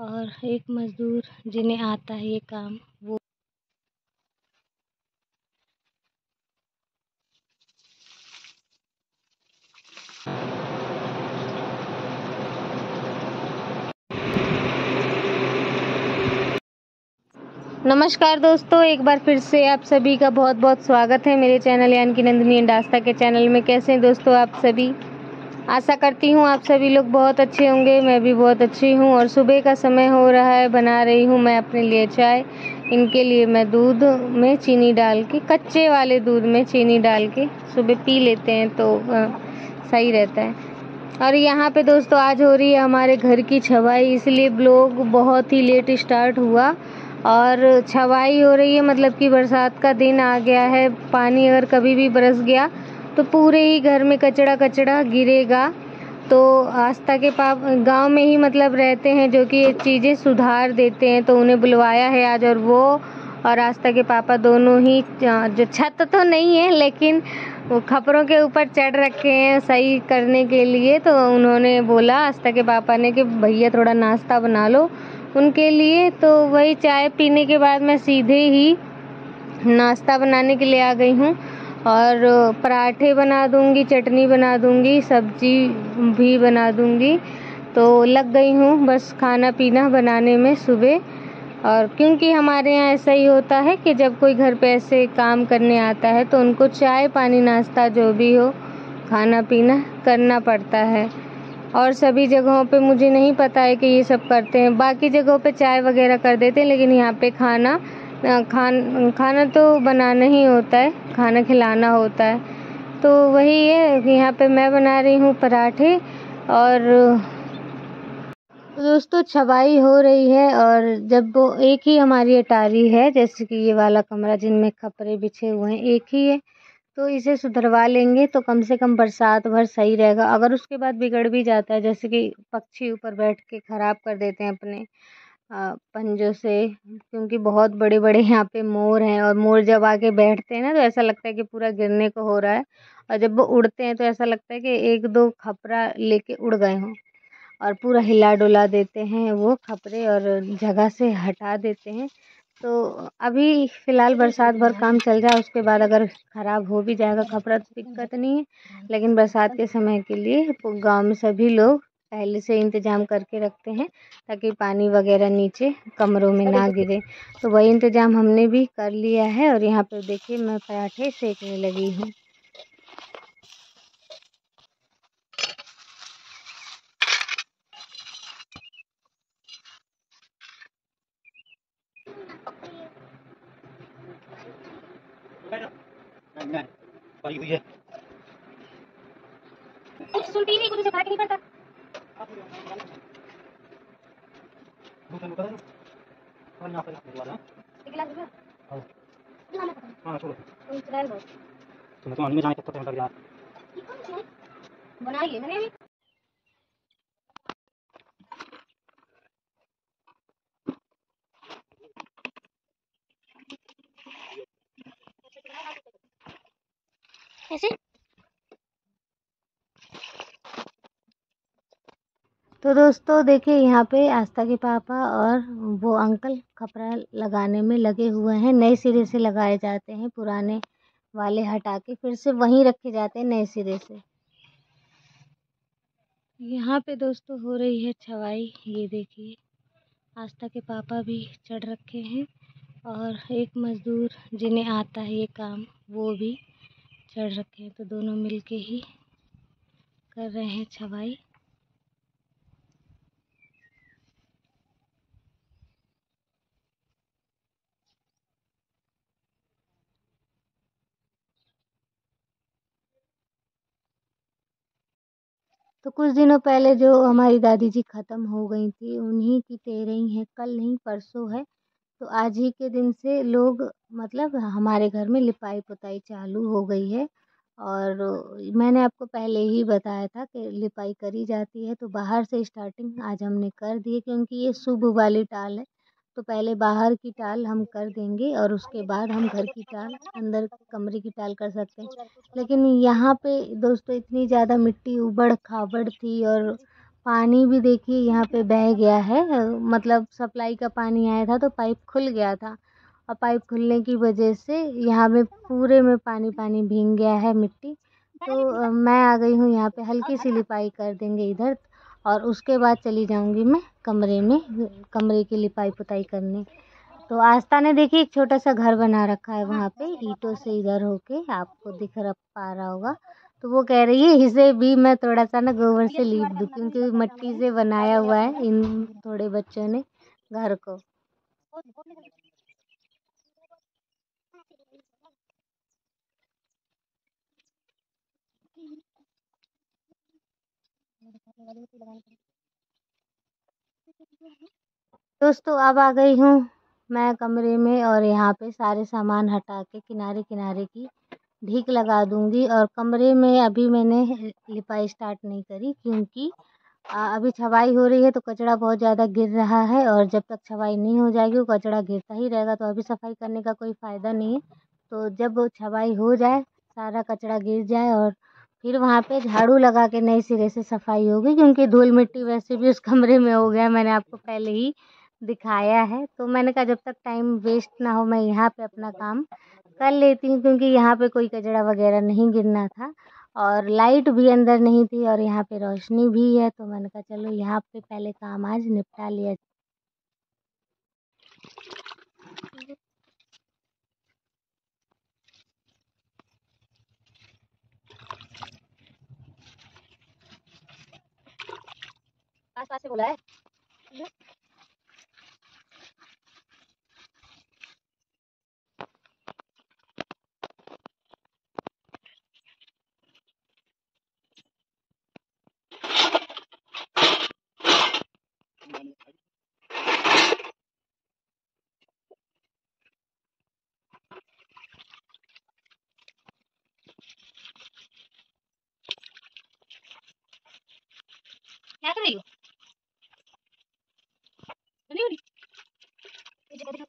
और एक मज़दूर जिन्हें आता है ये काम वो नमस्कार दोस्तों, एक बार फिर से आप सभी का बहुत बहुत स्वागत है मेरे चैनल यानी कि नंदिनी एंड आस्था के चैनल में। कैसे हैं दोस्तों आप सभी? आशा करती हूँ आप सभी लोग बहुत अच्छे होंगे। मैं भी बहुत अच्छी हूँ और सुबह का समय हो रहा है। बना रही हूँ मैं अपने लिए चाय। इनके लिए मैं दूध में चीनी डाल के, कच्चे वाले दूध में चीनी डाल के सुबह पी लेते हैं तो सही रहता है। और यहाँ पे दोस्तों आज हो रही है हमारे घर की छवाई, इसलिए ब्लॉग बहुत ही लेट स्टार्ट हुआ। और छवाई हो रही है मतलब कि बरसात का दिन आ गया है। पानी अगर कभी भी बरस गया तो पूरे ही घर में कचड़ा कचड़ा गिरेगा। तो आस्था के पाप गांव में ही मतलब रहते हैं जो कि ये चीज़ें सुधार देते हैं, तो उन्हें बुलवाया है आज। और वो और आस्था के पापा दोनों ही जो छत तो नहीं है लेकिन वो खपरों के ऊपर चढ़ रखे हैं सही करने के लिए। तो उन्होंने बोला आस्था के पापा ने कि भैया थोड़ा नाश्ता बना लो उनके लिए। तो वही चाय पीने के बाद मैं सीधे ही नाश्ता बनाने के लिए आ गई हूँ। और पराठे बना दूँगी, चटनी बना दूँगी, सब्जी भी बना दूँगी। तो लग गई हूँ बस खाना पीना बनाने में सुबह। और क्योंकि हमारे यहाँ ऐसा ही होता है कि जब कोई घर पे ऐसे काम करने आता है तो उनको चाय पानी नाश्ता जो भी हो खाना पीना करना पड़ता है। और सभी जगहों पे मुझे नहीं पता है कि ये सब करते हैं। बाकी जगहों पे चाय वगैरह कर देते हैं लेकिन यहाँ पे खाना तो बनाना ही होता है, खाना खिलाना होता है। तो वही है कि यहाँ पे मैं बना रही हूँ पराठे। और दोस्तों छवाई हो रही है और जब वो एक ही हमारी अटारी है, जैसे कि ये वाला कमरा जिनमें खपरे बिछे हुए हैं एक ही है, तो इसे सुधरवा लेंगे तो कम से कम बरसात भर सही रहेगा। अगर उसके बाद बिगड़ भी जाता है, जैसे कि पक्षी ऊपर बैठ के ख़राब कर देते हैं अपने पंजों से, क्योंकि बहुत बड़े बड़े यहाँ पे मोर हैं और मोर जब आके बैठते हैं ना तो ऐसा लगता है कि पूरा गिरने को हो रहा है। और जब वो उड़ते हैं तो ऐसा लगता है कि एक दो खपरा लेके उड़ गए हों। और पूरा हिला डुला देते हैं वो खपरे और जगह से हटा देते हैं। तो अभी फ़िलहाल बरसात भर काम चल रहा है, उसके बाद अगर ख़राब हो भी जाएगा खपरा तो दिक्कत नहीं है। लेकिन बरसात के समय के लिए गांव में सभी लोग पहले से इंतज़ाम करके रखते हैं ताकि पानी वगैरह नीचे कमरों में ना गिरे। तो वही इंतज़ाम हमने भी कर लिया है। और यहाँ पर देखिए मैं पराठे सेकने लगी हूँ। कुछ सुनती नहीं, कुछ फर्क नहीं पड़ता। बनाइए मैंने अभी। ऐसे तो दोस्तों देखिए यहाँ पे आस्था के पापा और वो अंकल कपड़ा लगाने में लगे हुए हैं। नए सिरे से लगाए जाते हैं, पुराने वाले हटा के फिर से वहीं रखे जाते हैं नए सिरे से। यहाँ पे दोस्तों हो रही है छवाई, ये देखिए आस्था के पापा भी चढ़ रखे हैं और एक मज़दूर जिन्हें आता है ये काम वो भी चढ़ रखे हैं। तो दोनों मिलके ही कर रहे हैं छवाई। तो कुछ दिनों पहले जो हमारी दादी जी ख़त्म हो गई थी उन्हीं की तेरही है, कल नहीं परसों है। तो आज ही के दिन से लोग मतलब हमारे घर में लिपाई पुताई चालू हो गई है। और मैंने आपको पहले ही बताया था कि लिपाई करी जाती है, तो बाहर से स्टार्टिंग आज हमने कर दी है क्योंकि ये शुभ वाली टाल है। तो पहले बाहर की टाल हम कर देंगे और उसके बाद हम घर की टाल, अंदर कमरे की टाल कर सकते हैं। लेकिन यहाँ पे दोस्तों इतनी ज़्यादा मिट्टी उबड़ खाबड़ थी और पानी भी देखिए यहाँ पे बह गया है। मतलब सप्लाई का पानी आया था तो पाइप खुल गया था, और पाइप खुलने की वजह से यहाँ में पूरे में पानी पानी भीग गया है मिट्टी। तो मैं आ गई हूँ यहाँ पे, हल्की सी लिपाई कर देंगे इधर, और उसके बाद चली जाऊँगी मैं कमरे में, कमरे की लिपाई पुताई करने। तो आस्था ने देखिए एक छोटा सा घर बना रखा है वहाँ पे ईंटों से, इधर होके आपको दिख रहा पा रहा होगा। तो वो कह रही है इसे भी मैं थोड़ा सा ना गोबर से लीप दूँ, क्योंकि मिट्टी से बनाया हुआ है इन थोड़े बच्चों ने घर को। दोस्तों अब आ गई हूँ मैं कमरे में, और यहाँ पे सारे सामान हटा के किनारे किनारे की ढीक लगा दूंगी। और कमरे में अभी मैंने लिपाई स्टार्ट नहीं करी, क्योंकि अभी छवाई हो रही है तो कचरा बहुत ज़्यादा गिर रहा है, और जब तक छवाई नहीं हो जाएगी वो कचरा गिरता ही रहेगा, तो अभी सफाई करने का कोई फ़ायदा नहीं है। तो जब वो छवाई हो जाए, सारा कचरा गिर जाए, और फिर वहाँ पे झाड़ू लगा के नए सिरे से सफाई होगी, क्योंकि धूल मिट्टी वैसे भी उस कमरे में हो गया, मैंने आपको पहले ही दिखाया है। तो मैंने कहा जब तक टाइम वेस्ट ना हो मैं यहाँ पे अपना काम कर लेती हूँ, क्योंकि यहाँ पे कोई कचरा वगैरह नहीं गिरना था, और लाइट भी अंदर नहीं थी, और यहाँ पे रोशनी भी है। तो मैंने कहा चलो यहाँ पे पहले काम आज निपटा लिया। आस पास से बोला है। क्या कर रही हो? बनी बनी? ये जगह दिखा।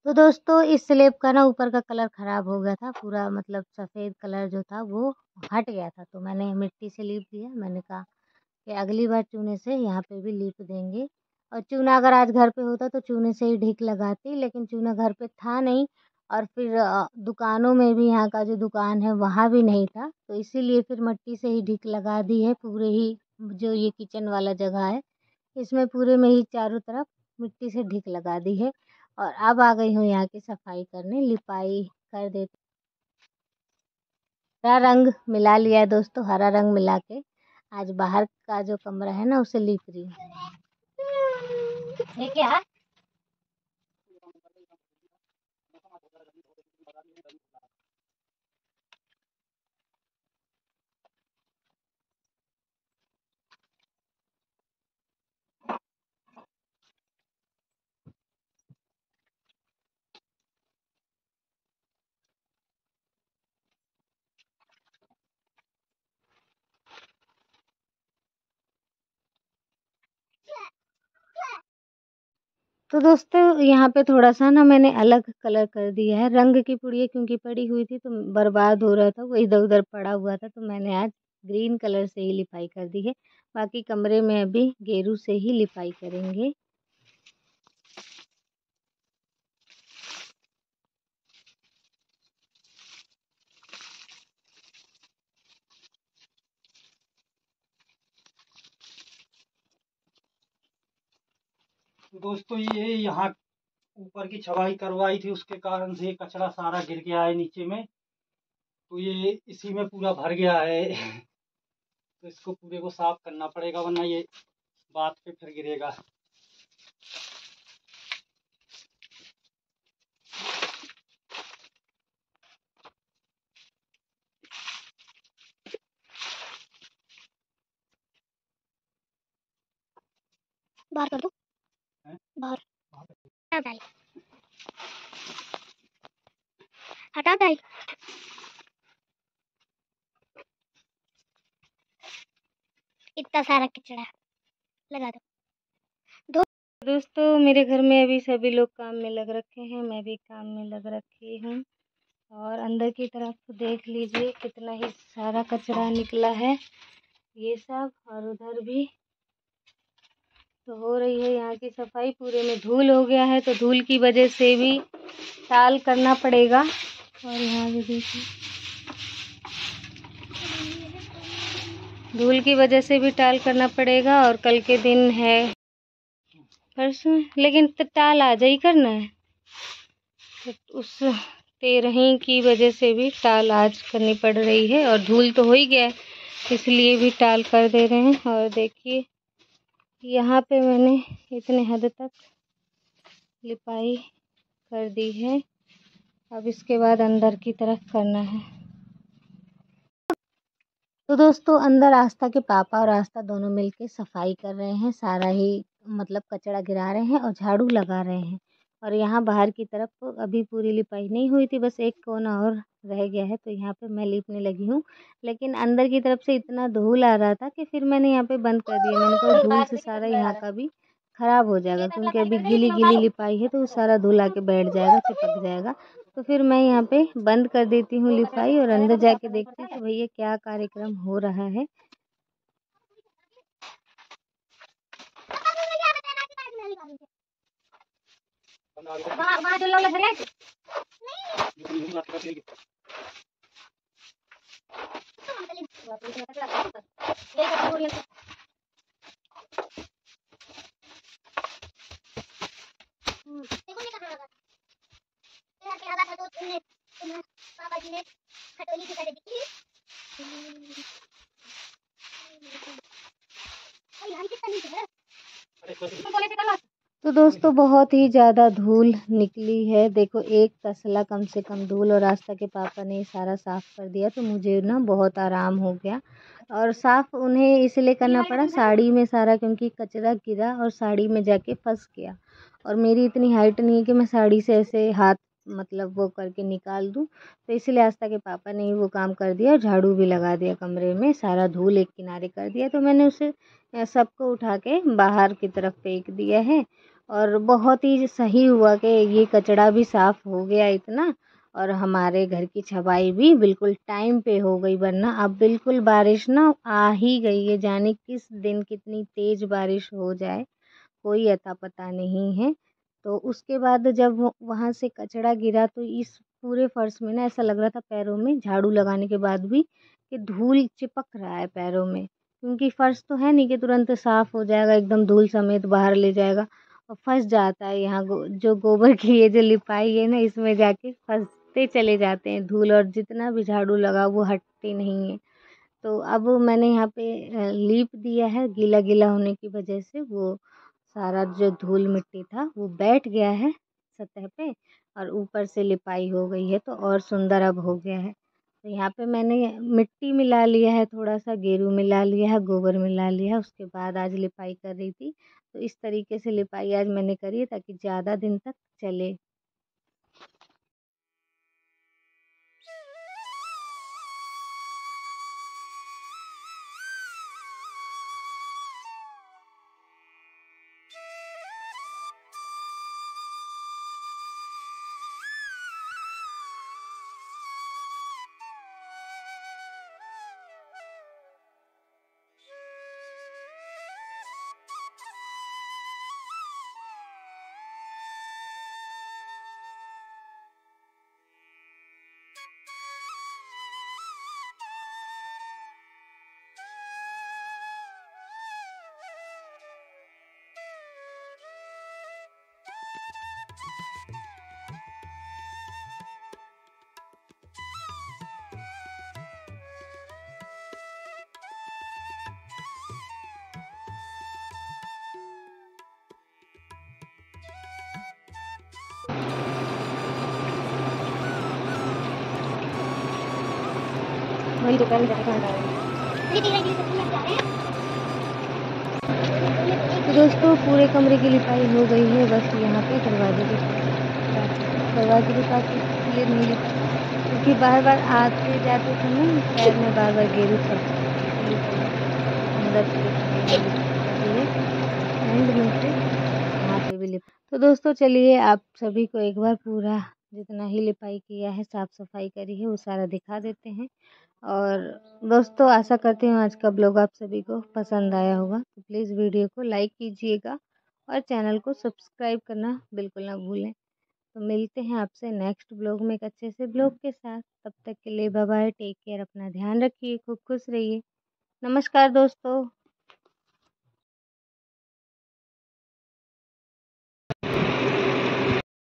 तो दोस्तों इस स्लेब का ना ऊपर का कलर ख़राब हो गया था पूरा, मतलब सफ़ेद कलर जो था वो हट गया था, तो मैंने मिट्टी से लीप दिया। मैंने कहा कि अगली बार चूने से यहाँ पे भी लीप देंगे। और चूना अगर आज घर पे होता तो चूने से ही ढीक लगाती, लेकिन चूना घर पे था नहीं, और फिर दुकानों में भी, यहाँ का जो दुकान है वहाँ भी नहीं था, तो इसीलिए फिर मिट्टी से ही ढीक लगा दी है। पूरे ही जो ये किचन वाला जगह है इसमें पूरे में ही चारों तरफ मिट्टी से ढीक लगा दी है। और अब आ गई हूँ यहाँ की सफाई करने, लिपाई कर देती। हरा रंग मिला लिया है दोस्तों, हरा रंग मिला के आज बाहर का जो कमरा है ना उसे लीप रही हूँ। ये क्या है? तो दोस्तों यहाँ पे थोड़ा सा ना मैंने अलग कलर कर दिया है, रंग की पुड़िया क्योंकि पड़ी हुई थी तो बर्बाद हो रहा था, वो इधर उधर पड़ा हुआ था, तो मैंने आज ग्रीन कलर से ही लिपाई कर दी है। बाकी कमरे में अभी गेरू से ही लिपाई करेंगे। दोस्तों ये यहाँ ऊपर की छवाई करवाई थी, उसके कारण से ये कचरा सारा गिर गया है नीचे में, तो ये इसी में पूरा भर गया है। तो इसको पूरे को साफ करना पड़ेगा, वरना ये बात पे फिर गिरेगा। बाहर कर दो, हैं? बाहर हटा हटा डाल। इतना सारा कचरा लगा दो। दोस्तों मेरे घर में अभी सभी लोग काम में लग रखे हैं, मैं भी काम में लग रखी हूँ। और अंदर की तरफ देख लीजिए कितना ही सारा कचरा निकला है ये सब, और उधर भी तो हो रही है यहाँ की सफाई। पूरे में धूल हो गया है, तो धूल की वजह से भी टाल करना पड़ेगा। और यहाँ भी देखिए धूल की वजह से भी टाल करना पड़ेगा। और कल के दिन है परसों, लेकिन टाल आज ही करना है, तो उस 13 की वजह से भी टाल आज करनी पड़ रही है। और धूल तो हो ही गया है, इसलिए भी टाल कर दे रहे हैं। और देखिए यहाँ पे मैंने इतने हद तक लिपाई कर दी है, अब इसके बाद अंदर की तरफ करना है। तो दोस्तों अंदर आस्था के पापा और आस्था दोनों मिलके सफाई कर रहे हैं, सारा ही मतलब कचरा गिरा रहे हैं और झाड़ू लगा रहे हैं। और यहाँ बाहर की तरफ अभी पूरी लिपाई नहीं हुई थी, बस एक कोना और रह गया है, तो यहाँ पे मैं लीपने लगी हूँ। लेकिन अंदर की तरफ से इतना धूल आ रहा था कि फिर मैंने यहाँ पे बंद कर दिया। मैंने कहा धूल से सारा यहाँ का भी खराब हो जाएगा, क्योंकि अभी गीली गीली लिपाई है, तो सारा धूल आके बैठ जाएगा, चिपक जाएगा। तो फिर मैं यहाँ पे बंद कर देती हूँ लिपाई और अंदर जाके देखती हूँ तो भैया क्या कार्यक्रम हो रहा है। तो दोस्तों बहुत ही ज़्यादा धूल निकली है, देखो एक तसला कम से कम धूल, और आस्था के पापा ने सारा साफ़ कर दिया, तो मुझे ना बहुत आराम हो गया। और साफ़ उन्हें इसलिए करना पड़ा साड़ी में सारा, क्योंकि कचरा गिरा और साड़ी में जाके फंस गया। और मेरी इतनी हाइट नहीं है कि मैं साड़ी से ऐसे हाथ मतलब वो करके निकाल दूँ, तो इसलिए आस्था के पापा ने ही वो काम कर दिया। और झाड़ू भी लगा दिया कमरे में, सारा धूल एक किनारे कर दिया। तो मैंने उसे सबको उठा के बाहर की तरफ फेंक दिया है। और बहुत ही सही हुआ कि ये कचरा भी साफ़ हो गया इतना, और हमारे घर की छपाई भी बिल्कुल टाइम पे हो गई। वरना अब बिल्कुल बारिश ना आ ही गई है, जाने किस दिन कितनी तेज़ बारिश हो जाए कोई अता पता नहीं है। तो उसके बाद जब वहाँ से कचरा गिरा, तो इस पूरे फर्श में ना ऐसा लग रहा था पैरों में झाड़ू लगाने के बाद भी कि धूल चिपक रहा है पैरों में, क्योंकि फर्श तो है नहीं कि तुरंत साफ़ हो जाएगा, एकदम धूल समेत बाहर ले जाएगा। और फंस जाता है यहाँ जो गोबर की ये जो लिपाई है ना, इसमें जाके फंसते चले जाते हैं धूल, और जितना भी झाड़ू लगा वो हटते नहीं है। तो अब मैंने यहाँ पे लीप दिया है, गीला गीला होने की वजह से वो सारा जो धूल मिट्टी था वो बैठ गया है सतह पे, और ऊपर से लिपाई हो गई है, तो और सुंदर अब हो गया है। तो यहाँ पे मैंने मिट्टी मिला लिया है, थोड़ा सा गेरू मिला लिया है, गोबर मिला लिया है, उसके बाद आज लिपाई कर रही थी। तो इस तरीके से लिपाई आज मैंने करी है ताकि ज़्यादा दिन तक चले। वही दुकान जाके तो दोस्तों पूरे कमरे की लिपाई हो गई है, बस यहाँ पे दरवाजे के पास इसलिए नहीं लिपा क्योंकि बार बार आते जाते समय पैर में बार बार गेरू चलता है, इसलिए अंदर से एंड में से यहाँ पे भी लिप। तो दोस्तों चलिए आप सभी को एक बार पूरा जितना ही लिपाई किया है, साफ सफाई करी है, वो सारा दिखा देते हैं। और दोस्तों आशा करती हूँ आज का ब्लॉग आप सभी को पसंद आया होगा, तो प्लीज़ वीडियो को लाइक कीजिएगा और चैनल को सब्सक्राइब करना बिल्कुल ना भूलें। तो मिलते हैं आपसे नेक्स्ट ब्लॉग में एक अच्छे से ब्लॉग के साथ। तब तक के लिए बाय बाय, टेक केयर, अपना ध्यान रखिए, खूब खुश रहिए। नमस्कार दोस्तों।